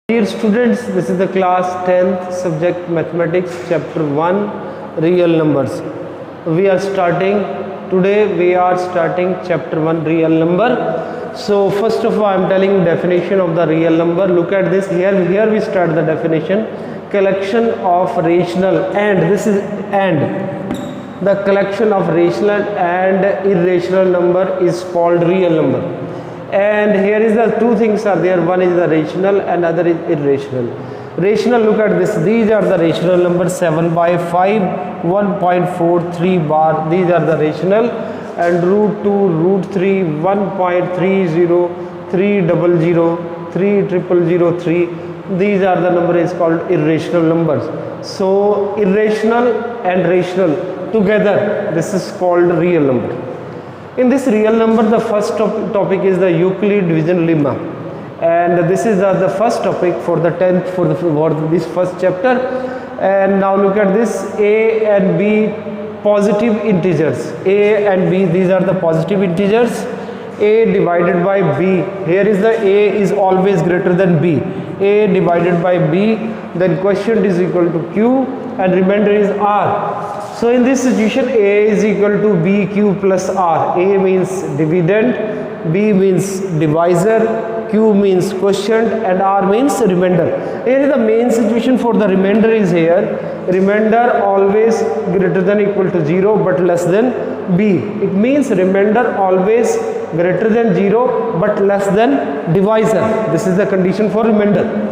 Dear students, this is the class 10th subject mathematics chapter 1 real numbers. We are starting chapter 1 real number. So first of all I am telling definition of the real number. Look at this here we start the definition. Collection of rational and this is and the collection of rational and irrational number is called real number. And here is the two things are there, one is the rational and other is irrational. Rational, look at this, these are the rational numbers 7 by 5, 1.43 bar, these are the rational, and root 2, root 3, 1.30, 300, 30003, these are the number is called irrational numbers. So irrational and rational together, this is called real number. In this real number, the first topic is the Euclid division lemma, and this is the first topic for the 10th for this first chapter. And now look at this, a and b positive integers, a and b, these are the positive integers. A divided by b, here is the a is always greater than b, a divided by b, then quotient is equal to q and remainder is r. So in this situation, a is equal to bq plus r. A means dividend, b means divisor, q means quotient, and r means remainder. Here is the main situation for the remainder is here. Remainder always greater than equal to 0 but less than b. It means remainder always greater than 0 but less than divisor. This is the condition for remainder.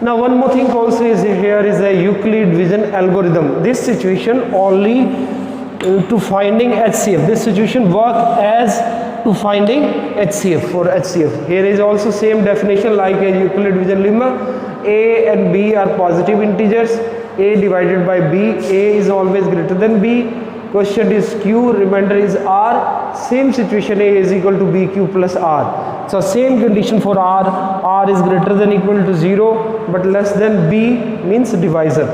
Now one more thing also is here is a Euclid division algorithm. This situation only to finding HCF. This situation work as to finding HCF for HCF. Here is also same definition like a Euclid division lemma. A and b are positive integers. A divided by b, a is always greater than b. Quotient is q, remainder is r. Same situation, a is equal to bq plus r. So same condition for r. R is greater than equal to 0 but less than b means divisor.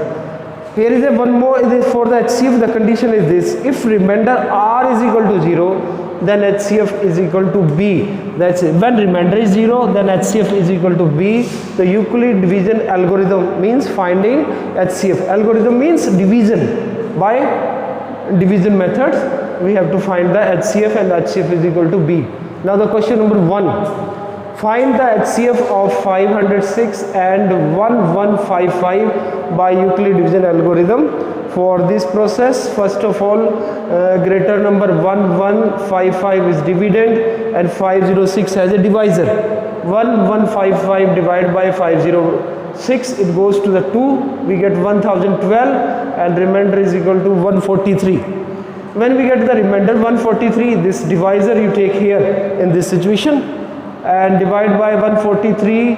Here is a one more for the HCF. The condition is this: if remainder r is equal to 0, then HCF is equal to b. That's it. When remainder is 0, then HCF is equal to b. The Euclid division algorithm means finding HCF. Algorithm means division. By division methods we have to find the HCF, and HCF is equal to b. Now the question number 1, find the HCF of 506 and 1155 by Euclid division algorithm. For this process, first of all, greater number 1155 is dividend and 506 as a divisor. 1155 divided by 506, it goes to the 2, we get 1012 and remainder is equal to 143. When we get the remainder 143, this divisor you take here in this situation and divide by 143,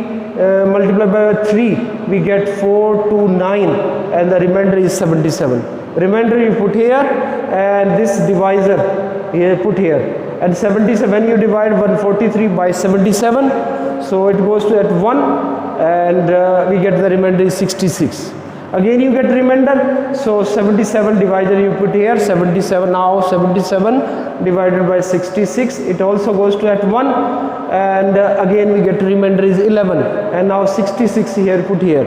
multiply by 3, we get 429 and the remainder is 77. Remainder you put here and this divisor here put here, and 77, when you divide 143 by 77, so it goes to at 1 and we get the remainder is 66. Again you get remainder, so 77 divisor you put here, 77, now 77 divided by 66, it also goes to at 1 and again we get remainder is 11, and now 66 here put here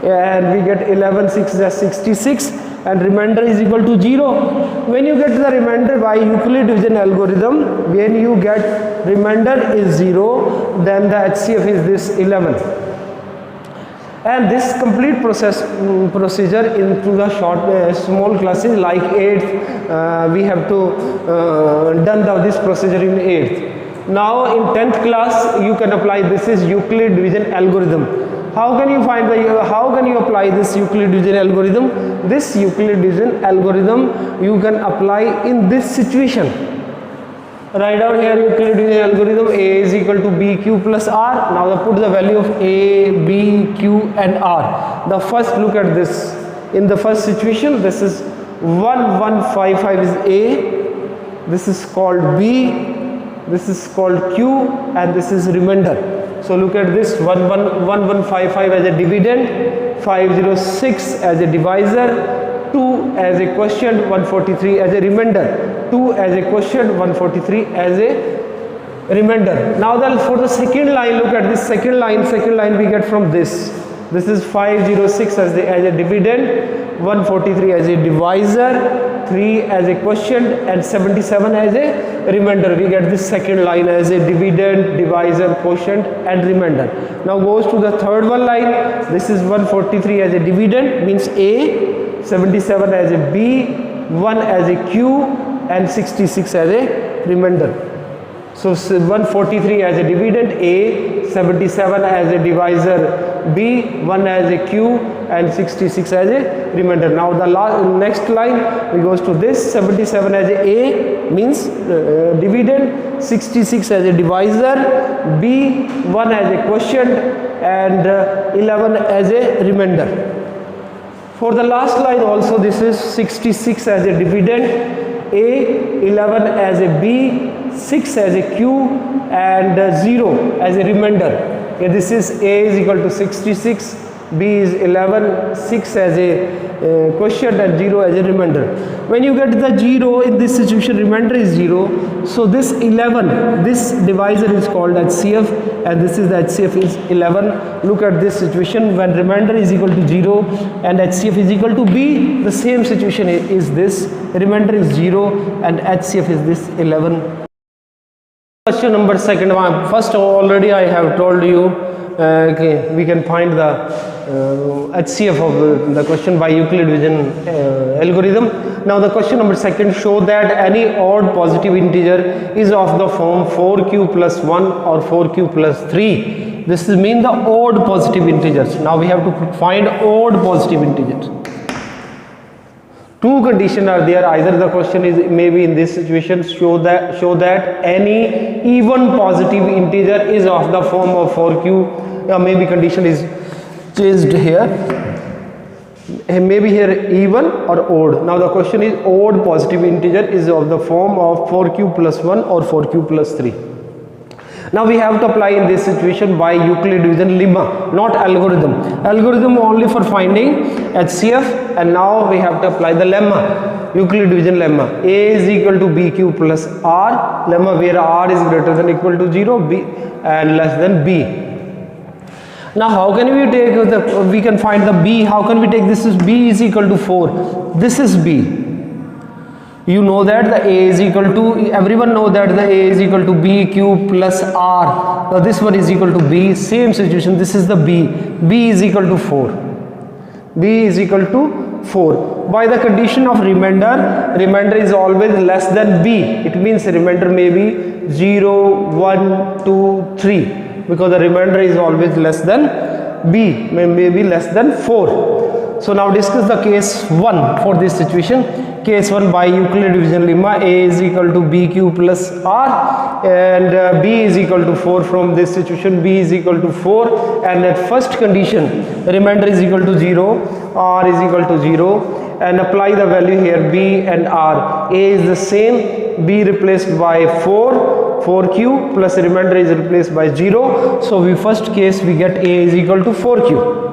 and we get 11, 6 is 66 and remainder is equal to 0. When you get the remainder by Euclid division algorithm, when you get remainder is 0, then the HCF is this 11. And this complete procedure into the short small classes like 8th, we have to done this procedure in 8th. Now in 10th class you can apply, this is Euclid division algorithm. How can you find how can you apply this Euclid division algorithm? This Euclid division algorithm you can apply in this situation. Write down here Euclid division algorithm. A is equal to bq plus r. Now put the value of a, b, q and r. The first, look at this. In the first situation, this is 1155 is a, this is called b, this is called q, and this is remainder. So look at this, 1155 as a dividend, 506 as a divisor, 2 as a quotient, 143 as a remainder, 2 as a quotient, 143 as a remainder. Now for the second line, look at this second line we get from this. This is 506 as a dividend, 143 as a divisor, 3 as a quotient, and 77 as a remainder. We get this second line as a dividend, divisor, quotient, and remainder. Now goes to the third one line. This is 143 as a dividend, means A, 77 as a B, 1 as a Q, and 66 as a remainder. So 143 as a dividend, A, 77 as a divisor, B, 1 as a Q, and 66 as a remainder. Now the next line we goes to this 77 as a means dividend, 66 as a divisor, B, 1 as a quotient, and 11 as a remainder. For the last line also, this is 66 as a dividend, A, 11 as a B, 6 as a Q, and 0 as a remainder. Okay, this is A is equal to 66, B is 11, 6 as a quotient, and 0 as a remainder. When you get the 0 in this situation, remainder is 0. So this 11, this divisor is called HCF, and this is the HCF is 11. Look at this situation when remainder is equal to 0 and HCF is equal to B. The same situation is this. Remainder is 0 and HCF is this 11. Question number second one. First already I have told you okay, we can find the HCF of the question by Euclid division algorithm. Now the question number second, show that any odd positive integer is of the form 4q plus 1 or 4q plus 3. This is mean the odd positive integers. Now we have to find odd positive integers. Two conditions are there. Either the question is maybe in this situation show that any even positive integer is of the form of 4q. Maybe condition is changed here. Maybe here even or odd. Now the question is odd positive integer is of the form of 4q plus 1 or 4q plus 3. Now we have to apply in this situation by Euclid division lemma, not algorithm. Algorithm only for finding HCF, and now we have to apply the lemma, Euclid division lemma. A is equal to BQ plus R, lemma where R is greater than or equal to 0, B and less than B. Now how can we take we can find the B. How can we take this is B is equal to 4. This is B. You know that the A is equal to, everyone know that the A is equal to BQ plus R. Now this one is equal to B. Same situation, this is the B. B is equal to 4. B is equal to 4. By the condition of remainder is always less than B. It means remainder may be 0, 1, 2, 3. Because the remainder is always less than B, may be less than 4. So now discuss the case 1 for this situation. Case 1 by Euclid division lemma. A is equal to BQ plus R and B is equal to 4. From this situation B is equal to 4, and at first condition remainder is equal to 0, R is equal to 0, and apply the value here B and R. A is the same, B replaced by 4q plus remainder is replaced by 0. So we first case we get A is equal to 4q.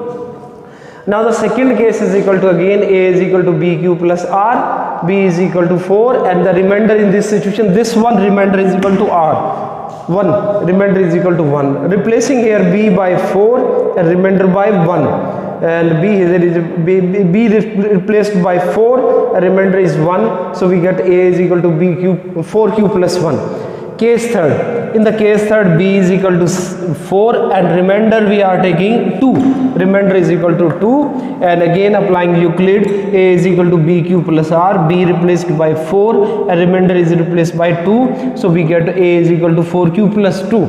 Now the second case is equal to again A is equal to BQ plus R, B is equal to 4, and the remainder in this situation, this one remainder is equal to R. 1, remainder is equal to 1. Replacing here B by 4 and remainder by 1. And B replaced by 4, remainder is 1. So we get A is equal to 4q plus 1. Case third. In the case third, B is equal to 4 and remainder we are taking 2. Remainder is equal to 2, and again applying Euclid, A is equal to BQ plus R, B replaced by 4 and remainder is replaced by 2. So we get A is equal to 4q plus 2.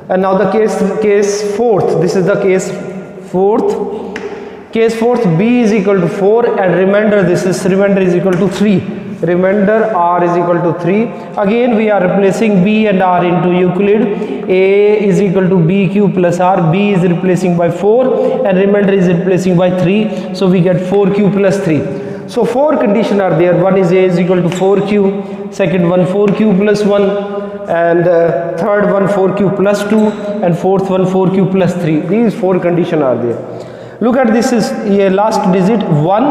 And now the case fourth. This is the case fourth. Case fourth, B is equal to 4 and remainder is equal to 3. Remainder R is equal to 3. Again we are replacing B and R into Euclid. A is equal to BQ plus R, B is replacing by 4 and remainder is replacing by 3. So we get 4q plus 3. So 4 conditions are there. One is A is equal to 4q, second one 4q plus 1, and third one 4q plus 2, and fourth one 4q plus 3. These 4 conditions are there. Look at this is a last digit 1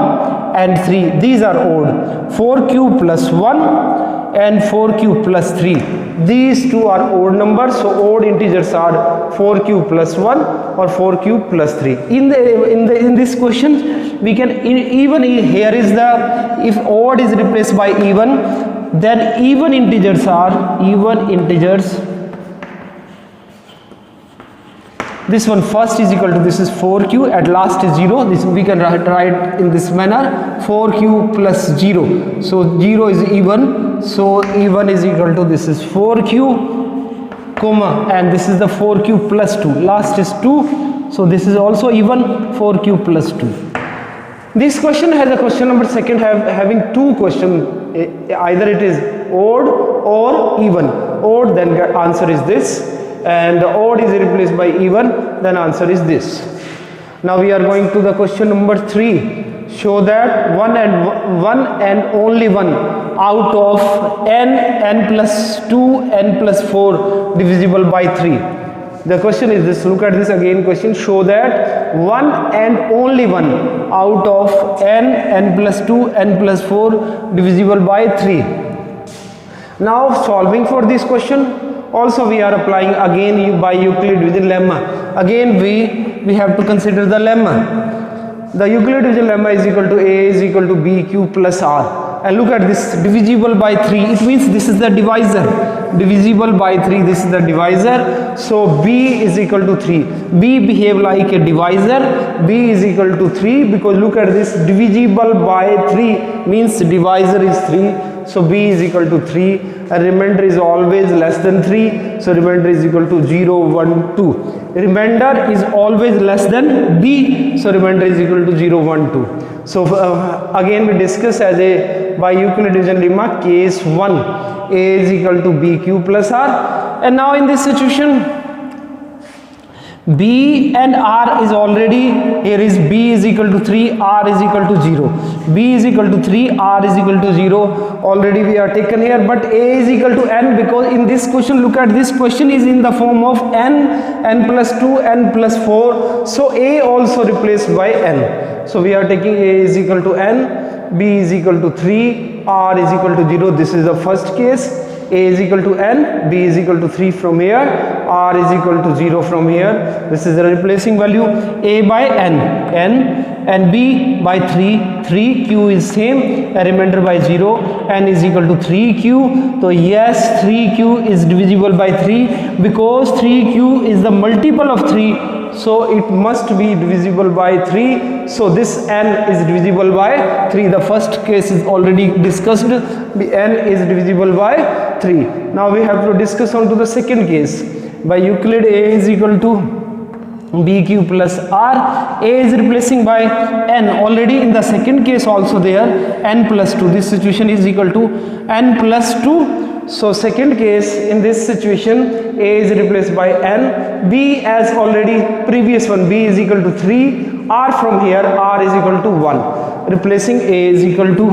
and 3. These are odd. 4q plus 1 and 4q plus 3. These two are odd numbers, so odd integers are 4q plus 1 or 4q plus 3. In this question we can even, here is the, if odd is replaced by even, then even integers, this one first is equal to, this is 4q, at last is 0, this we can write in this manner, 4q plus 0, so 0 is even, so even is equal to, this is 4q, comma, and this is the 4q plus 2, last is 2, so this is also even, 4q plus 2. This question has a question number second having two questions, either it is odd or even. Odd, then answer is this, and the odd is replaced by even, then answer is this. Now we are going to the question number 3. Show that one and only one out of n plus 2, n plus 4 divisible by 3. The question is this, look at this again question. Show that one and only one out of n plus 2, n plus 4 divisible by 3. Now solving for this question, also we are applying again by Euclid division lemma. Again we have to consider the lemma. The Euclid division lemma is equal to A is equal to BQ plus R. And look at this, divisible by 3, it means this is the divisor. Divisible by 3, this is the divisor. So B is equal to 3. B behave like a divisor. B is equal to 3 because look at this, divisible by 3 means divisor is 3. So B is equal to 3, and remainder is always less than 3. So remainder is equal to 0, 1, 2. Remainder is always less than B. So remainder is equal to 0, 1, 2. So again we discuss as a by Euclid division lemma case 1, A is equal to BQ plus R. And now in this situation, B and R is already, here is B is equal to 3, R is equal to 0. B is equal to 3, R is equal to 0. Already we are taken here, but A is equal to N, because in this question, look at this question is in the form of N plus 2, N plus 4. So A also replaced by N. So we are taking A is equal to N, B is equal to 3, R is equal to 0. This is the first case. A is equal to N, B is equal to 3 from here, R is equal to 0 from here. This is the replacing value. A by N, and B by 3, Q is same, a remainder by 0, N is equal to 3Q. So yes, 3Q is divisible by 3 because 3Q is the multiple of 3. So it must be divisible by 3. So this N is divisible by 3. The first case is already discussed. The N is divisible by 3. Now we have to discuss on to the second case. By Euclid, A is equal to BQ plus R. A is replacing by N. Already in the second case also there, N plus 2. This situation is equal to N plus 2. So second case, in this situation, A is replaced by N. B as already previous one, B is equal to 3. R from here, R is equal to 1. Replacing A is equal to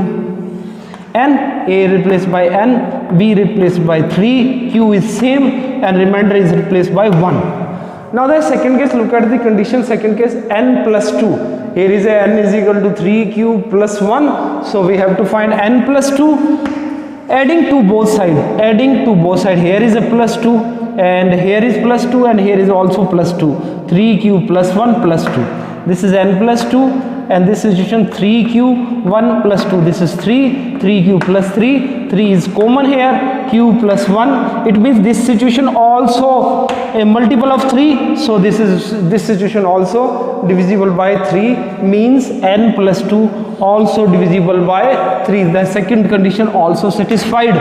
N. A replaced by N. B replaced by 3. Q is same, and remainder is replaced by 1. Now the second case, look at the condition. Second case, N plus 2. Here is a N is equal to 3Q plus 1. So we have to find N plus 2. Adding to both sides, here is a plus 2, and here is plus 2, and here is also plus 2. 3Q plus 1 plus 2. This is N plus 2, and this situation 3Q 1 plus 2. This is 3Q plus 3. 3 is common here. Q plus 1. It means this situation also a multiple of 3. So this situation also divisible by 3, means N plus 2 also divisible by 3. The second condition also satisfied.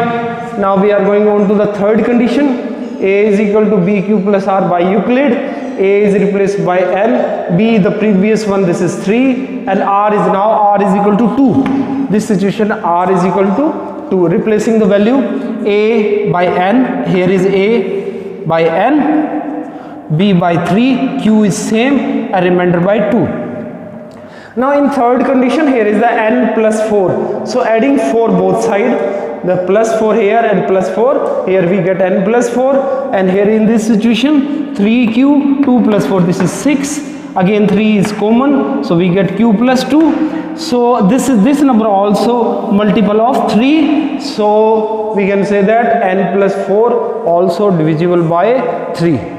Now we are going on to the third condition. A is equal to BQ plus R by Euclid. A is replaced by N. B the previous one, this is 3, and R is equal to 2. This situation R is equal to 2. Replacing the value A by N. Here is A by N. B by 3. Q is same, a remainder by 2. Now in third condition, here is the N plus 4. So adding 4 both sides, the plus 4 here and plus 4 here, we get N plus 4. And here in this situation, 3Q 2 plus 4, this is 6. again 3 is common, so we get q plus 2. So this number also multiple of 3, so we can say that n plus 4 also divisible by 3.